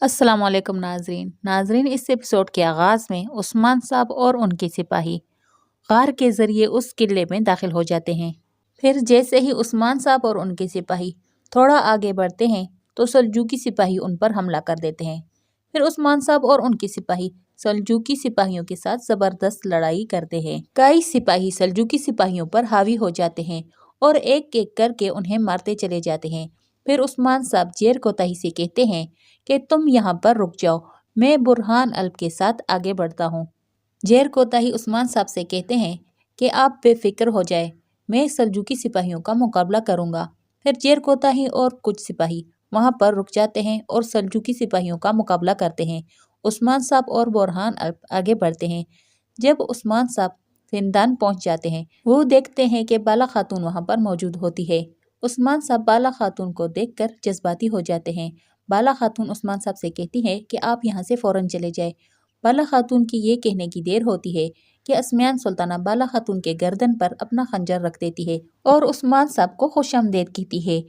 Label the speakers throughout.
Speaker 1: السلام علیکم ناظرین اس ایپیسوڈ کے آغاز میں عثمان صاحب اور ان کے سپاہی غار کے ذریعے اس قلعے میں داخل ہو جاتے ہیں۔ پھر جیسے ہی عثمان صاحب اور ان کے سپاہی تھوڑا آگے بڑھتے ہیں تو سلجوقی سپاہی ان پر حملہ کر دیتے ہیں۔ پھر عثمان صاحب اور ان کے سپاہی سلجوقی سپاہیوں کے ساتھ زبردست لڑائی کرتے ہیں۔ کئی سپاہی سلجوقی سپاہیوں پر حاوی ہو جاتے ہیں اور ایک ایک کر کے انہیں مارتے چلے جاتے ہیں۔ پھر عثمان صاحب زیر کوتاہی سے کہتے ہیں کہ تم یہاں پر رک جاؤ، میں برہان الب کے ساتھ آگے بڑھتا ہوں۔ زیر کوتاہی عثمان صاحب سے کہتے ہیں کہ آپ بے فکر ہو جائے، میں سلجوقی سپاہیوں کا مقابلہ کروں گا۔ پھر زیر کوتاہی اور کچھ سپاہی وہاں پر رک جاتے ہیں اور سلجوقی سپاہیوں کا مقابلہ کرتے ہیں۔ عثمان صاحب اور برہان الب آگے بڑھتے ہیں۔ جب عثمان صاحب زندان پہنچ جاتے ہیں، وہ دیکھتے ہیں کہ بالا خاتون وہاں پر موجود ہوتی ہے۔ عثمان صاحب بالا خاتون کو دیکھ کر جذباتی ہو جاتے ہیں۔ بالا خاتون عثمان صاحب سے کہتی ہے کہ آپ یہاں سے فوراً چلے جائیں۔ بالا خاتون کی یہ کہنے کی دیر ہوتی ہے کہ اسمیان سلطانہ بالا خاتون کے گردن پر اپنا خنجر رکھ دیتی ہے اور عثمان صاحب کو خوش آمدید کہتی ہے۔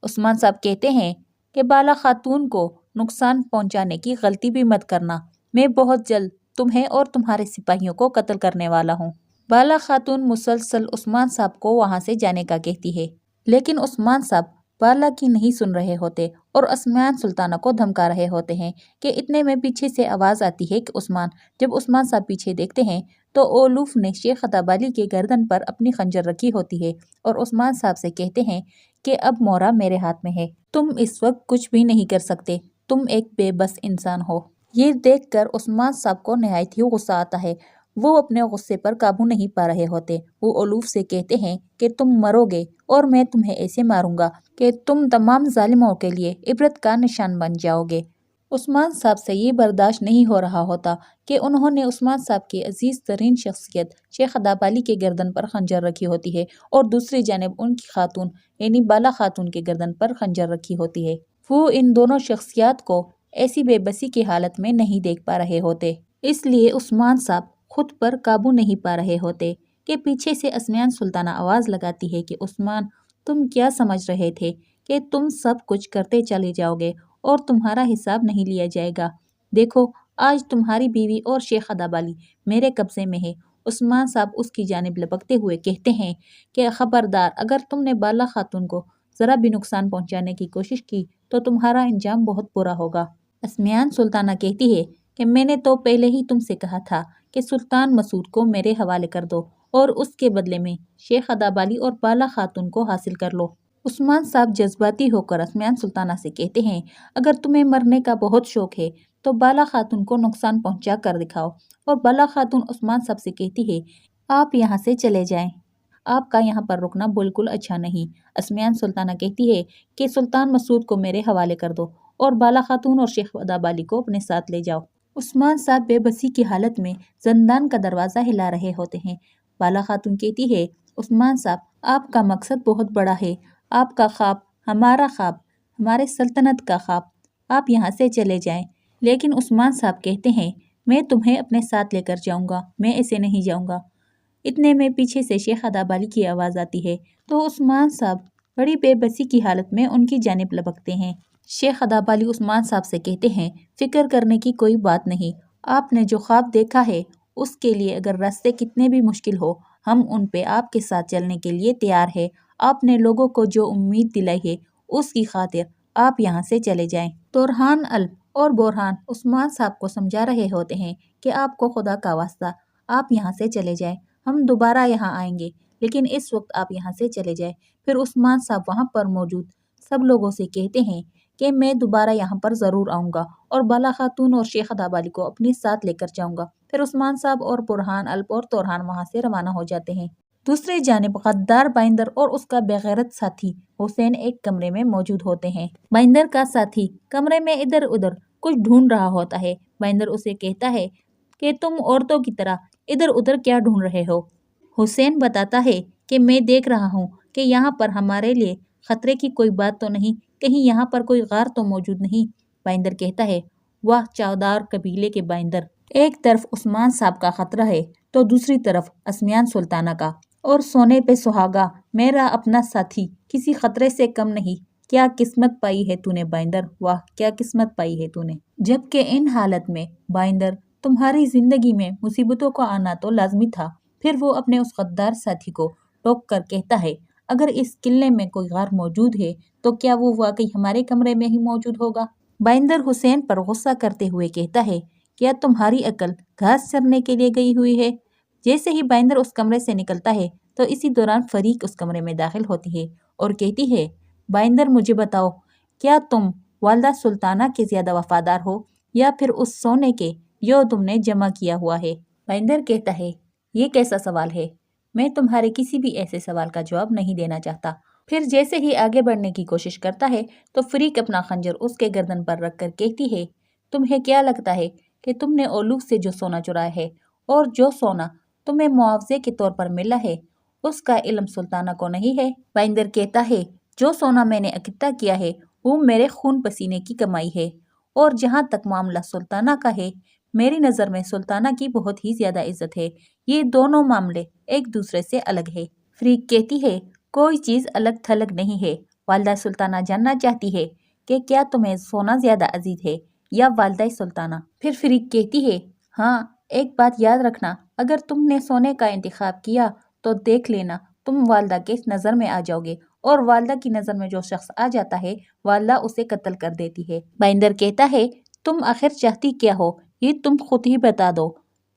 Speaker 1: عثمان صاحب کہتے ہیں کہ بالا خاتون کو نقصان پہنچانے کی غلطی بھی مت کرنا، میں بہت جلد تمہیں اور تمہارے سپاہیوں کو قتل کرنے والا ہوں۔ بالا خاتون مسلسل عثمان صاحب کو وہاں سے جانے کا کہتی ہے، لیکن عثمان صاحب بالا کی نہیں سن رہے ہوتے اور اسمیان سلطانہ کو دھمکا رہے ہوتے ہیں کہ اتنے میں پیچھے سے آواز آتی ہے کہ جب عثمان صاحب پیچھے دیکھتے ہیں تو اولوف نے شیخ ادابالی کے گردن پر اپنی خنجر رکھی ہوتی ہے اور عثمان صاحب سے کہتے ہیں کہ اب مورا میرے ہاتھ میں ہے، تم اس وقت کچھ بھی نہیں کر سکتے، تم ایک بے بس انسان ہو۔ یہ دیکھ کر عثمان صاحب کو نہایت ہی غصہ آتا ہے، وہ اپنے غصے پر قابو نہیں پا رہے ہوتے۔ وہ اولوف سے کہتے ہیں کہ تم مرو گے اور میں تمہیں ایسے ماروں گا کہ تم تمام ظالموں کے لیے عبرت کا نشان بن جاؤ گے۔ عثمان صاحب سے یہ برداشت نہیں ہو رہا ہوتا کہ انہوں نے عثمان صاحب کی عزیز ترین شخصیت شیخ ادابالی کے گردن پر خنجر رکھی ہوتی ہے اور دوسری جانب ان کی خاتون یعنی بالا خاتون کے گردن پر خنجر رکھی ہوتی ہے۔ وہ ان دونوں شخصیات کو ایسی بے بسی کی حالت میں نہیں دیکھ پا رہے ہوتے، اس لیے عثمان صاحب خود پر قابو نہیں پا رہے ہوتے کہ پیچھے سے اسمیان سلطانہ آواز لگاتی ہے کہ عثمان، تم کیا سمجھ رہے تھے کہ تم سب کچھ کرتے چلے جاؤ گے اور تمہارا حساب نہیں لیا جائے گا؟ دیکھو آج تمہاری بیوی اور شیخ ادابالی میرے قبضے میں ہے۔ عثمان صاحب اس کی جانب لپکتے ہوئے کہتے ہیں کہ خبردار، اگر تم نے بالا خاتون کو ذرا بھی نقصان پہنچانے کی کوشش کی تو تمہارا انجام بہت برا ہوگا۔ اسمیان سلطانہ کہتی ہے کہ میں نے تو پہلے ہی تم سے کہا تھا کہ سلطان مسعود کو میرے حوالے کر دو اور اس کے بدلے میں شیخ ادابالی اور بالا خاتون کو حاصل کر لو۔ عثمان صاحب جذباتی ہو کر اسمیان سلطانہ سے کہتے ہیں، اگر تمہیں مرنے کا بہت شوق ہے تو بالا خاتون کو نقصان پہنچا کر دکھاؤ۔ اور بالا خاتون عثمان صاحب سے کہتی ہے، آپ یہاں سے چلے جائیں، آپ کا یہاں پر رکنا بالکل اچھا نہیں۔ اسمیان سلطانہ کہتی ہے کہ سلطان مسعود کو میرے حوالے کر دو اور بالا خاتون اور شیخ ادابالی کو اپنے ساتھ لے جاؤ۔ عثمان صاحب بے بسی کی حالت میں زندان کا دروازہ ہلا رہے ہوتے ہیں۔ بالا خاتون کہتی ہے، عثمان صاحب آپ کا مقصد بہت بڑا ہے، آپ کا خواب ہمارا خواب، ہمارے سلطنت کا خواب، آپ یہاں سے چلے جائیں۔ لیکن عثمان صاحب کہتے ہیں، میں تمہیں اپنے ساتھ لے کر جاؤں گا، میں ایسے نہیں جاؤں گا۔ اتنے میں پیچھے سے شیخ ادابالی کی آواز آتی ہے تو عثمان صاحب بڑی بے بسی کی حالت میں ان کی جانب لپکتے ہیں۔ شیخ ادابالی عثمان صاحب سے کہتے ہیں، فکر کرنے کی کوئی بات نہیں، آپ نے جو خواب دیکھا ہے اس کے لیے اگر راستے کتنے بھی مشکل ہو، ہم ان پہ آپ کے ساتھ چلنے کے لیے تیار ہے۔ آپ نے لوگوں کو جو امید دلائی ہے اس کی خاطر آپ یہاں سے چلے جائیں۔ تورحان الب اور برہان عثمان صاحب کو سمجھا رہے ہوتے ہیں کہ آپ کو خدا کا واسطہ آپ یہاں سے چلے جائیں، ہم دوبارہ یہاں آئیں گے، لیکن اس وقت آپ یہاں سے چلے جائیں۔ پھر عثمان صاحب وہاں پر موجود سب لوگوں سے کہتے ہیں کہ میں دوبارہ یہاں پر ضرور آؤں گا اور بالا خاتون اور شیخ ادابالی کو اپنے ساتھ لے کر جاؤں گا۔ پھر عثمان صاحب اور برہان الب اور تورحان وہاں سے روانہ ہو جاتے ہیں۔ دوسری جانب غدار بائندر اور اس کا بے غیرت ساتھی حسین ایک کمرے میں موجود ہوتے ہیں۔ بائندر کا ساتھی کمرے میں ادھر ادھر کچھ ڈھونڈ رہا ہوتا ہے۔ بائندر اسے کہتا ہے کہ تم عورتوں کی طرح ادھر ادھر کیا ڈھونڈ رہے ہو؟ حسین بتاتا ہے کہ میں دیکھ رہا ہوں کہ یہاں پر ہمارے لیے خطرے کی کوئی بات تو نہیں، کہیں یہاں پر کوئی غار تو موجود نہیں؟ بائندر کہتا ہے، واہ چاودار قبیلے کے بائندر، ایک طرف عثمان صاحب کا خطرہ ہے تو دوسری طرف اسمیان سلطانہ کا، اور سونے پہ سہاگا میرا اپنا ساتھی کسی خطرے سے کم نہیں، کیا قسمت پائی ہے تو نے بائندر، واہ کیا قسمت پائی ہے تو نے۔ جبکہ ان حالت میں بائندر تمہاری زندگی میں مصیبتوں کا آنا تو لازمی تھا۔ پھر وہ اپنے اس غدار ساتھی کو ٹوک کر کہتا ہے اگر اس قلعے میں کوئی غار موجود ہے تو کیا وہ واقعی ہمارے کمرے میں ہی موجود ہوگا؟ بائندر حسین پر غصہ کرتے ہوئے کہتا ہے کیا تمہاری عقل گھاس چرنے کے لیے گئی ہوئی ہے؟ جیسے ہی بائندر اس کمرے سے نکلتا ہے تو اسی دوران فریق اس کمرے میں داخل ہوتی ہے اور کہتی ہے بائندر مجھے بتاؤ کیا تم والدہ سلطانہ کے زیادہ وفادار ہو یا پھر اس سونے کے جو تم نے جمع کیا ہوا ہے؟ بائندر کہتا ہے یہ کیسا سوال ہے، میں تمہارے کسی بھی ایسے سوال کا جواب نہیں دینا چاہتا۔ پھر جیسے ہی آگے بڑھنے کی کوشش کرتا ہے تو فریق اپنا خنجر اس کے گردن پر رکھ کر کہتی ہے تمہیں کیا لگتا ہے کہ تم نے اولوف سے جو سونا چرایا ہے اور جو سونا تمہیں معاوضے کے طور پر ملا ہے اس کا علم سلطانہ کو نہیں ہے؟ بائندر کہتا ہے جو سونا میں نے اکٹھا کیا ہے وہ میرے خون پسینے کی کمائی ہے، اور جہاں تک معاملہ سلطانہ کا ہے میری نظر میں سلطانہ کی بہت ہی زیادہ عزت ہے، یہ دونوں معاملے ایک دوسرے سے الگ ہے۔ فریق کہتی ہے کوئی چیز الگ تھلگ نہیں ہے، والدہ سلطانہ جاننا چاہتی ہے کہ کیا تمہیں سونا زیادہ عزیز ہے یا والدہ سلطانہ؟ پھر فریق کہتی ہے ہاں ایک بات یاد رکھنا، اگر تم نے سونے کا انتخاب کیا تو دیکھ لینا تم والدہ کے نظر میں آ جاؤ گے، اور والدہ کی نظر میں جو شخص آ جاتا ہے والدہ اسے قتل کر دیتی ہے۔ بائندر کہتا ہے تم آخر چاہتی کیا ہو یہ تم خود ہی بتا دو۔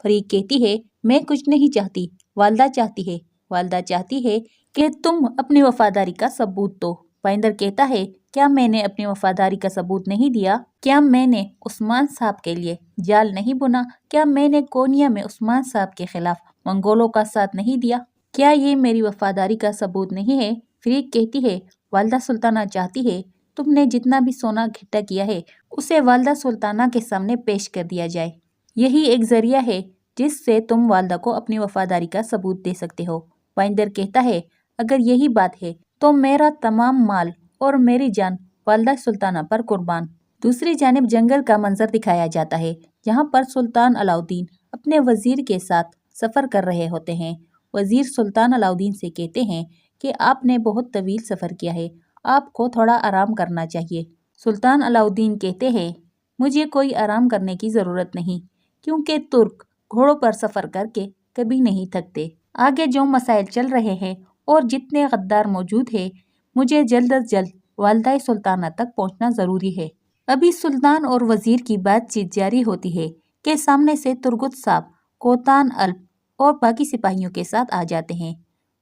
Speaker 1: فریق کہتی ہے میں کچھ نہیں چاہتی، والدہ چاہتی ہے، والدہ چاہتی ہے کہ تم اپنی وفاداری کا ثبوت دو۔ بائندر کہتا ہے کیا میں نے اپنی وفاداری کا ثبوت نہیں دیا؟ کیا میں نے عثمان صاحب کے لیے جال نہیں بنا؟ کیا میں نے کونیا میں عثمان صاحب کے خلاف منگولوں کا ساتھ نہیں دیا؟ کیا یہ میری وفاداری کا ثبوت نہیں ہے؟ فریق کہتی ہے والدہ سلطانہ چاہتی ہے تم نے جتنا بھی سونا اکٹھا کیا ہے اسے والدہ سلطانہ کے سامنے پیش کر دیا جائے، یہی ایک ذریعہ ہے جس سے تم والدہ کو اپنی وفاداری کا ثبوت دے سکتے ہو۔ بائندر کہتا ہے اگر یہی بات ہے تو میرا تمام مال اور میری جان والدہ سلطانہ پر قربان۔ دوسری جانب جنگل کا منظر دکھایا جاتا ہے جہاں پر سلطان علاؤدین اپنے وزیر کے ساتھ سفر کر رہے ہوتے ہیں۔ وزیر سلطان علاؤدین سے کہتے ہیں کہ آپ نے بہت طویل سفر کیا ہے، آپ کو تھوڑا آرام کرنا چاہیے۔ سلطان علاؤدین کہتے ہیں مجھے کوئی آرام کرنے کی ضرورت نہیں، کیونکہ ترک گھوڑوں پر سفر کر کے کبھی نہیں تھکتے۔ آگے جو مسائل چل رہے ہیں اور جتنے غدار موجود ہیں مجھے جلد از جلد والدہ سلطانہ تک پہنچنا ضروری ہے۔ ابھی سلطان اور وزیر کی بات چیت جاری ہوتی ہے کہ سامنے سے ترگت صاحب، کوتان الپ اور باقی سپاہیوں کے ساتھ آ جاتے ہیں۔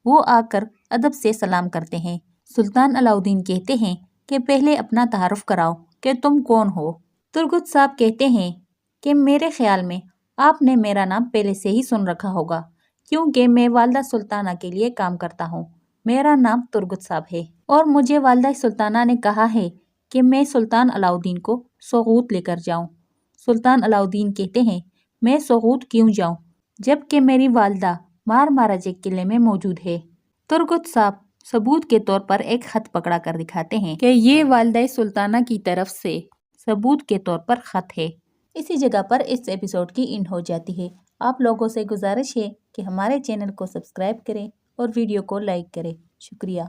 Speaker 1: وہ آ کر ادب سے سلام کرتے ہیں۔ سلطان علاؤدین کہتے ہیں کہ پہلے اپنا تعارف کراؤ کہ تم کون ہو؟ ترگت صاحب کہتے ہیں کہ میرے خیال میں آپ نے میرا نام پہلے سے ہی سن رکھا ہوگا، کیونکہ میں والدہ سلطانہ کے لیے کام کرتا ہوں۔ میرا نام ترگت صاحب ہے اور مجھے والدہ سلطانہ نے کہا ہے کہ میں سلطان علاؤدین کو سوغوت لے کر جاؤں۔ سلطان علاؤدین کہتے ہیں میں سوغوت کیوں جاؤں جبکہ میری والدہ مارماراجے قلعے میں موجود ہے؟ ترگت صاحب ثبوت کے طور پر ایک خط پکڑا کر دکھاتے ہیں کہ یہ والدہ سلطانہ کی طرف سے ثبوت کے طور پر خط ہے۔ اسی جگہ پر اس ایپیسوڈ کی اینڈ ہو جاتی ہے۔ آپ لوگوں سے گزارش ہے کہ ہمارے چینل کو سبسکرائب کریں اور ویڈیو کو لائک کریں۔ شکریہ۔